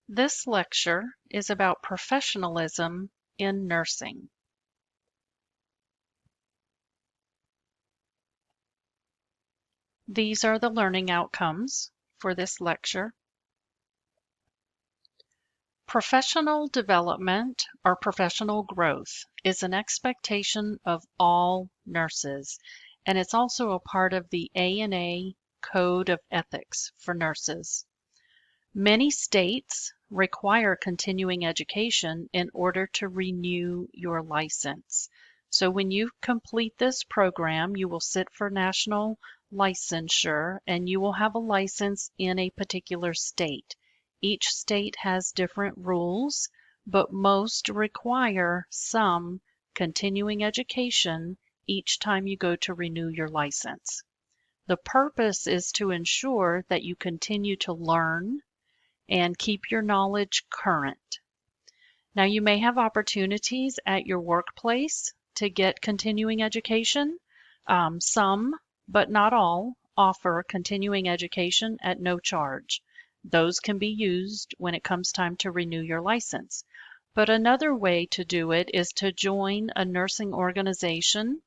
This lecture is about professionalism in nursing. These are the learning outcomes for this lecture. Professional development or professional growth is an expectation of all nurses, and it's also a part of the ANA Code of Ethics for nurses. Many states require continuing education in order to renew your license. So when you complete this program, you will sit for national licensure and you will have a license in a particular state. Each state has different rules, but most require some continuing education each time you go to renew your license. The purpose is to ensure that you continue to learn and keep your knowledge current. Now, you may have opportunities at your workplace to get continuing education. Some, but not all, offer continuing education at no charge. Those can be used when it comes time to renew your license. But another way to do it is to join a nursing organization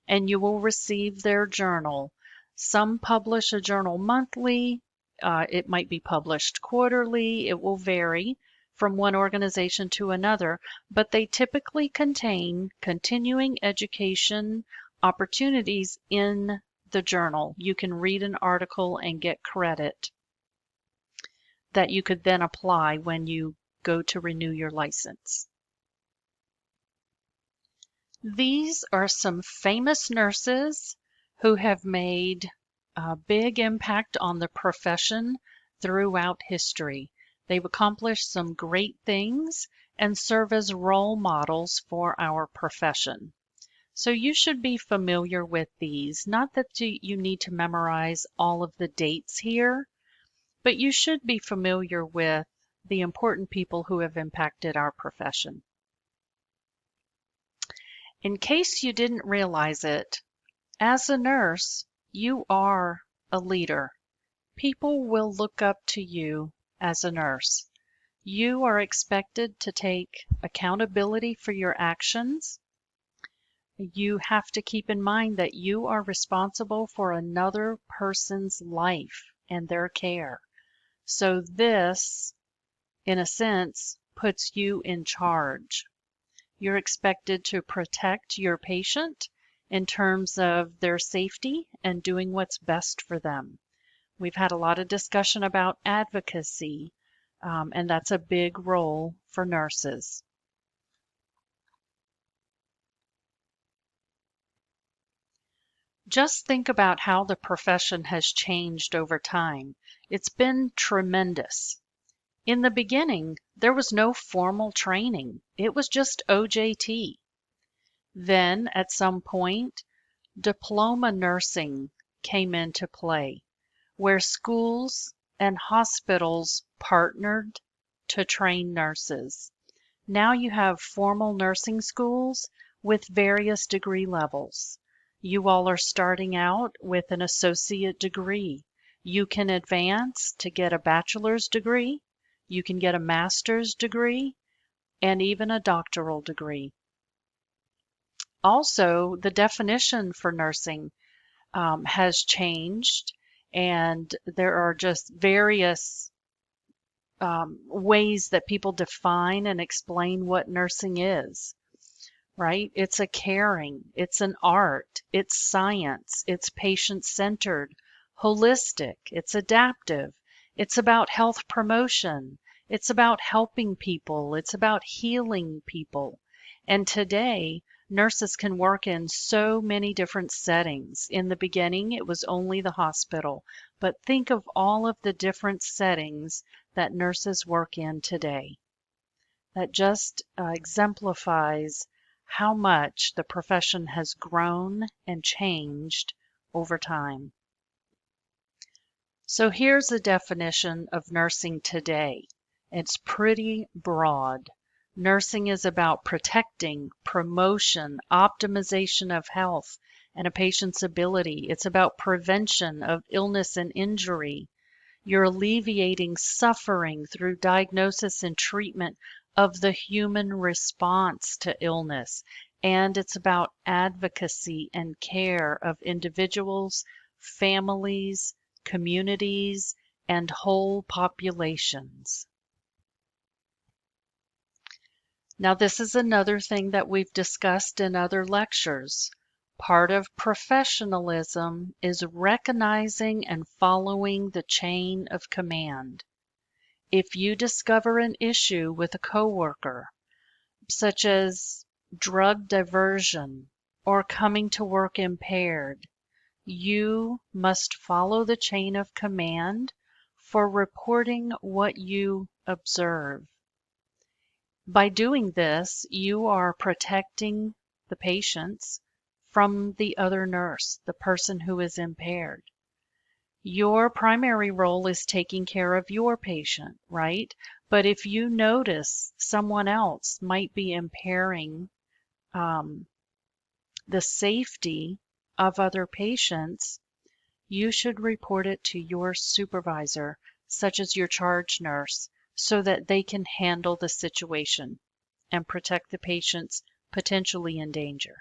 and you will receive their journal. Some publish a journal monthly. It might be published quarterly. It will vary from one organization to another, but they typically contain continuing education opportunities in the journal. You can read an article and get credit that you could then apply when you go to renew your license. These are some famous nurses who have made a big impact on the profession throughout history. They've accomplished some great things and serve as role models for our profession. So you should be familiar with these. Not that you need to memorize all of the dates here, but you should be familiar with the important people who have impacted our profession. In case you didn't realize it, as a nurse, you are a leader. People will look up to you as a nurse. You are expected to take accountability for your actions. You have to keep in mind that you are responsible for another person's life and their care. So this, in a sense, puts you in charge. You're expected to protect your patient in terms of their safety and doing what's best for them. We've had a lot of discussion about advocacy, and that's a big role for nurses. Just think about how the profession has changed over time. It's been tremendous. In the beginning, there was no formal training. It was just OJT. Then, at some point, diploma nursing came into play, where schools and hospitals partnered to train nurses. Now you have formal nursing schools with various degree levels. You all are starting out with an associate degree. You can advance to get a bachelor's degree. You can get a master's degree and even a doctoral degree. Also, the definition for nursing has changed, and there are just various ways that people define and explain what nursing is, right? It's a caring, it's an art, it's science, it's patient-centered, holistic, it's adaptive, it's about health promotion, it's about helping people, it's about healing people. And today, nurses can work in so many different settings. In the beginning, it was only the hospital, but think of all of the different settings that nurses work in today. That just exemplifies how much the profession has grown and changed over time. So here's the definition of nursing today. It's pretty broad. Nursing is about protecting, promotion, optimization of health and a patient's ability. It's about prevention of illness and injury. You're alleviating suffering through diagnosis and treatment of the human response to illness. And it's about advocacy and care of individuals, families, communities, and whole populations. Now, this is another thing that we've discussed in other lectures. Part of professionalism is recognizing and following the chain of command. If you discover an issue with a coworker, such as drug diversion or coming to work impaired, you must follow the chain of command for reporting what you observe. By doing this, you are protecting the patients from the other nurse, the person who is impaired. Your primary role is taking care of your patient, right? But if you notice someone else might be impairing the safety of other patients, you should report it to your supervisor, such as your charge nurse, so that they can handle the situation and protect the patients potentially in danger.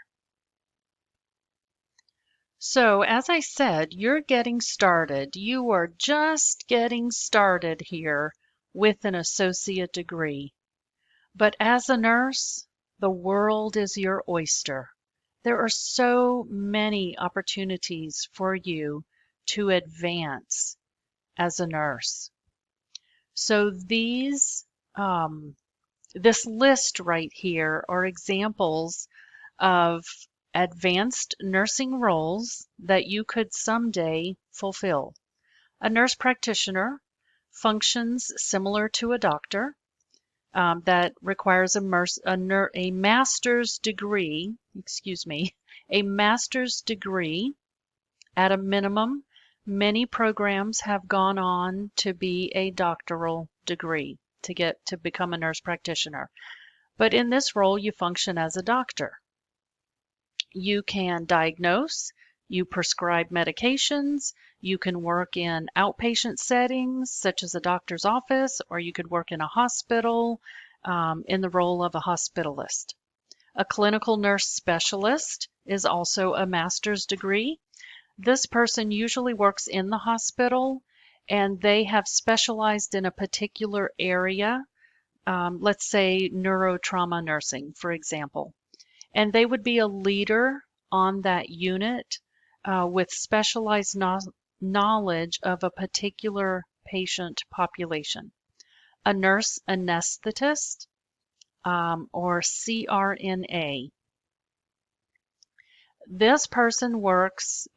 So, as I said, you're getting started. You are just getting started here with an associate degree. But as a nurse, the world is your oyster. There are so many opportunities for you to advance as a nurse. So this list right here are examples of advanced nursing roles that you could someday fulfill. A nurse practitioner functions similar to a doctor that requires a master's degree, a master's degree at a minimum. Many programs have gone on to be a doctoral degree to become a nurse practitioner. But in this role, you function as a doctor. You can diagnose, you prescribe medications, you can work in outpatient settings such as a doctor's office, or you could work in a hospital in the role of a hospitalist. A clinical nurse specialist is also a master's degree. This person usually works in the hospital and they have specialized in a particular area, let's say neurotrauma nursing, for example. And they would be a leader on that unit with specialized knowledge of a particular patient population. A nurse anesthetist or CRNA. This person works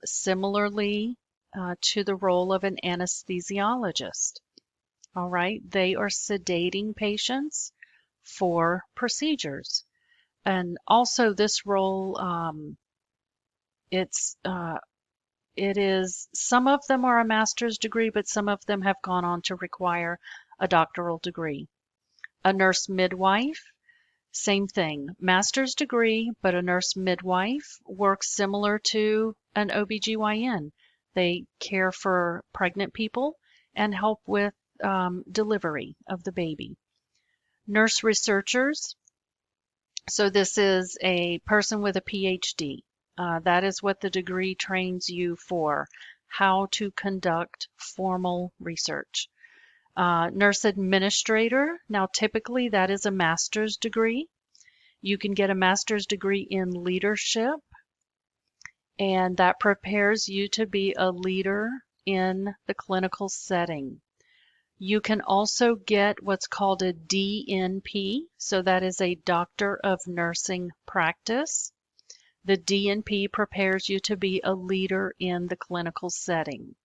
similarly to the role of an anesthesiologist. All right, they are sedating patients for procedures. And also this role, it is, some of them are a master's degree, but some of them have gone on to require a doctoral degree. A nurse midwife, same thing, master's degree, but a nurse midwife works similar to an OBGYN. They care for pregnant people and help with delivery of the baby. Nurse researchers, so this is a person with a PhD. That is what the degree trains you for, how to conduct formal research. Nurse administrator, now typically that is a master's degree. You can get a master's degree in leadership, and that prepares you to be a leader in the clinical setting. You can also get what's called a DNP, so that is a Doctor of Nursing Practice. The DNP prepares you to be a leader in the clinical setting.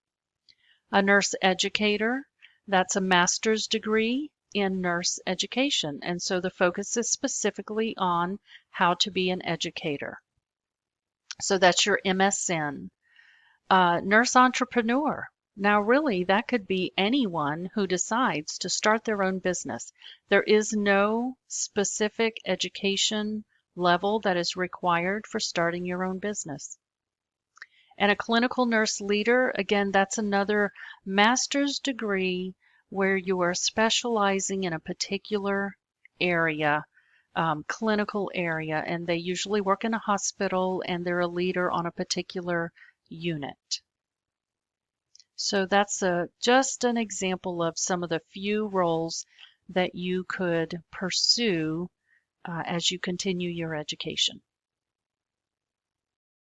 A nurse educator, that's a master's degree in nurse education, and so the focus is specifically on how to be an educator. So that's your MSN. Nurse entrepreneur. Now really that could be anyone who decides to start their own business. There is no specific education level that is required for starting your own business. And a clinical nurse leader, again, that's another master's degree where you are specializing in a particular area, clinical area, and they usually work in a hospital and they're a leader on a particular unit. So that's just an example of some of the few roles that you could pursue as you continue your education.